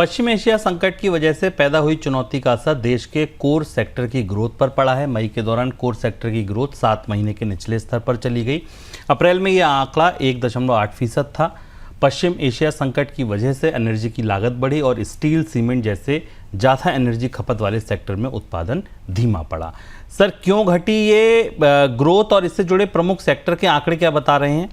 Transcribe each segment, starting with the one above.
पश्चिम Asia संकट की वजह से पैदा हुई चुनौती का असर देश के कोर सेक्टर की ग्रोथ पर पड़ा है। मई के दौरान कोर सेक्टर की ग्रोथ 7 महीने के निचले स्तर पर चली गई। अप्रैल में यह आंकड़ा 1.8% था। पश्चिम एशिया संकट की वजह से एनर्जी की लागत बढ़ी और स्टील, सीमेंट जैसे ज़्यादा एनर्जी खपत वाले सेक्टर में उत्पादन धीमा पड़ा। सर, क्यों घटी ये ग्रोथ और इससे जुड़े प्रमुख सेक्टर के आंकड़े क्या बता रहे हैं?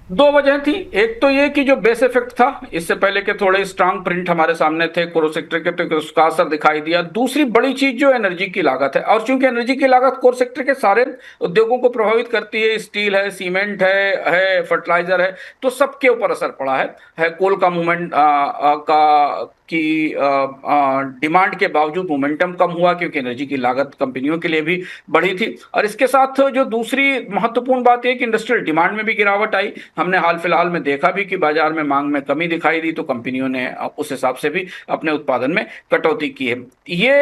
दो वजह थी। एक तो ये कि जो बेस इफेक्ट था, इससे पहले के थोड़े स्ट्रांग प्रिंट हमारे सामने थे कोर सेक्टर के, तो उसका असर दिखाई दिया। दूसरी बड़ी चीज जो एनर्जी की लागत है, और चूंकि एनर्जी की लागत कोर सेक्टर के सारे उद्योगों को प्रभावित करती है, स्टील है, सीमेंट है फर्टिलाइजर है, तो सबके ऊपर असर पड़ा है। कोल का मूवमेंट की डिमांड के बावजूद मोमेंटम कम हुआ, क्योंकि एनर्जी की लागत कंपनियों के लिए भी बढ़ी थी। और इसके साथ जो दूसरी महत्वपूर्ण बात है कि इंडस्ट्रियल डिमांड में भी गिरावट आई। हमने हाल फिलहाल में देखा भी कि बाजार में मांग में कमी दिखाई दी, तो कंपनियों ने उस हिसाब से भी अपने उत्पादन में कटौती की है। ये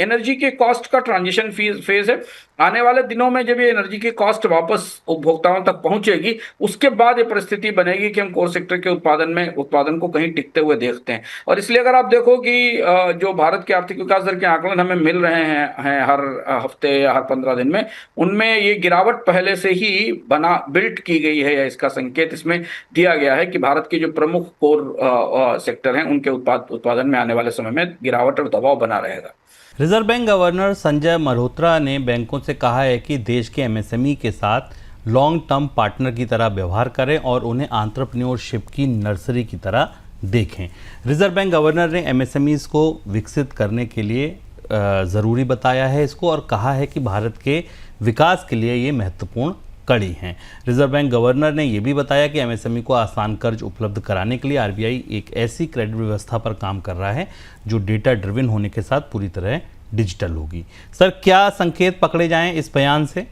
एनर्जी के कॉस्ट का ट्रांजिशन फेज है। आने वाले दिनों में जब ये एनर्जी की कॉस्ट वापस उपभोक्ताओं तक पहुंचेगी, उसके बाद ये परिस्थिति बनेगी कि हम कोर सेक्टर के उत्पादन को कहीं टिकते हुए देखते हैं। और इसलिए अगर आप देखो कि जो भारत के आर्थिक विकास दर के आकलन हमें मिल रहे हैं हर हफ्ते या हर 15 दिन में, उनमें ये गिरावट पहले से ही बिल्ट की गई है, या इसका संकेत इसमें दिया गया है कि भारत के जो प्रमुख कोर सेक्टर हैं उनके उत्पादन में आने वाले समय में गिरावट और दबाव बना रहेगा। Reserve bank governor Sanjay Malhotra ने बैंकों से कहा है कि देश के एमएसएमई के साथ लॉन्ग टर्म पार्टनर की तरह व्यवहार करें और उन्हें एंटरप्रेन्योरशिप की नर्सरी की तरह देखें। रिजर्व बैंक गवर्नर ने एमएसएमईज को विकसित करने के लिए ज़रूरी बताया है इसको, और कहा है कि भारत के विकास के लिए ये महत्वपूर्ण कड़ी हैं। रिजर्व बैंक गवर्नर ने यह भी बताया कि एमएसएमई को आसान कर्ज उपलब्ध कराने के लिए आरबीआई एक ऐसी क्रेडिट व्यवस्था पर काम कर रहा है जो डेटा ड्रिवन होने के साथ पूरी तरह डिजिटल होगी। सर, क्या संकेत पकड़े जाएं इस बयान से?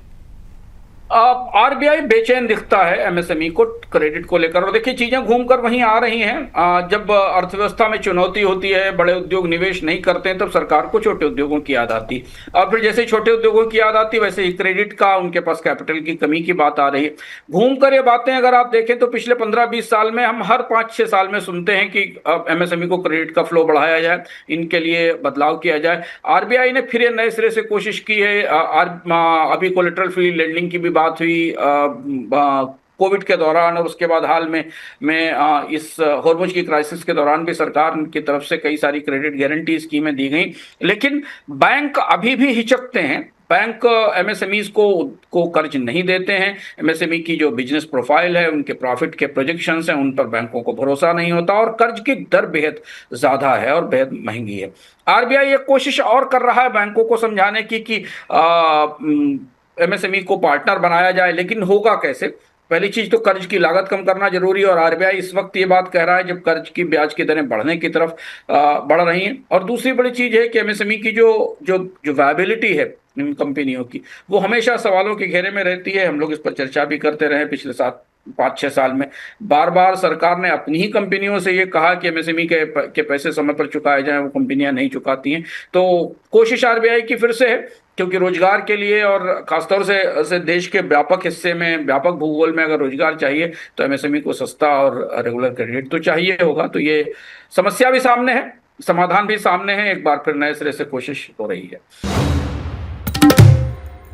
आरबीआई बेचैन दिखता है एमएसएमई को क्रेडिट को लेकर, और देखिए चीजें घूमकर वहीं आ रही हैं। जब अर्थव्यवस्था में चुनौती होती है, बड़े उद्योग निवेश नहीं करते हैं, तब सरकार को छोटे उद्योगों की याद आती, और फिर जैसे छोटे उद्योगों की याद आती वैसे ही क्रेडिट का, उनके पास कैपिटल की कमी की बात आ रही है। घूमकर ये बातें अगर आप देखें तो पिछले 15-20 साल में हम हर 5-6 साल में सुनते हैं कि एमएसएमई को क्रेडिट का फ्लो बढ़ाया जाए, इनके लिए बदलाव किया जाए। आरबीआई ने फिर नए सिरे से कोशिश की है। अभी कोलेटरल फ्री लेंडिंग की बात हुई कोविड के दौरान, और उसके बाद हाल में इस हॉर्मुज की क्राइसिस के दौरान भी सरकार की तरफ से कई सारी क्रेडिट गारंटी स्कीमें दी गई। लेकिन बैंक अभी भी हिचकते हैं। बैंक एमएसएमईज को कर्ज नहीं देते हैं। एमएसएमई की जो बिजनेस प्रोफाइल है, उनके प्रॉफिट के प्रोजेक्शंस हैं, उन पर बैंकों को भरोसा नहीं होता, और कर्ज की दर बेहद ज़्यादा है और बेहद महंगी है। आरबीआई एक कोशिश और कर रहा है बैंकों को समझाने की कि एमएसएमई को पार्टनर बनाया जाए, लेकिन होगा कैसे? पहली चीज तो कर्ज की लागत कम करना जरूरी है, और आरबीआई इस वक्त ये बात कह रहा है जब कर्ज की ब्याज की दरें बढ़ने की तरफ बढ़ रही हैं। और दूसरी बड़ी चीज है कि एमएसएमई की जो वायबिलिटी है इन कंपनियों की, वो हमेशा सवालों के घेरे में रहती है। हम लोग इस पर चर्चा भी करते रहे पिछले 5-6 साल में। बार बार सरकार ने अपनी ही कंपनियों से ये कहा कि एमएसएमई के पैसे समय पर चुकाए जाएं, वो कंपनियां नहीं चुकाती हैं। तो कोशिश आरबीआई की फिर से है, क्योंकि रोजगार के लिए और खासतौर से देश के व्यापक हिस्से में, व्यापक भूगोल में अगर रोजगार चाहिए तो एमएसएमई को सस्ता और रेगुलर क्रेडिट तो चाहिए होगा। तो ये समस्या भी सामने है, समाधान भी सामने है। एक बार फिर नए सिरे से कोशिश हो रही है।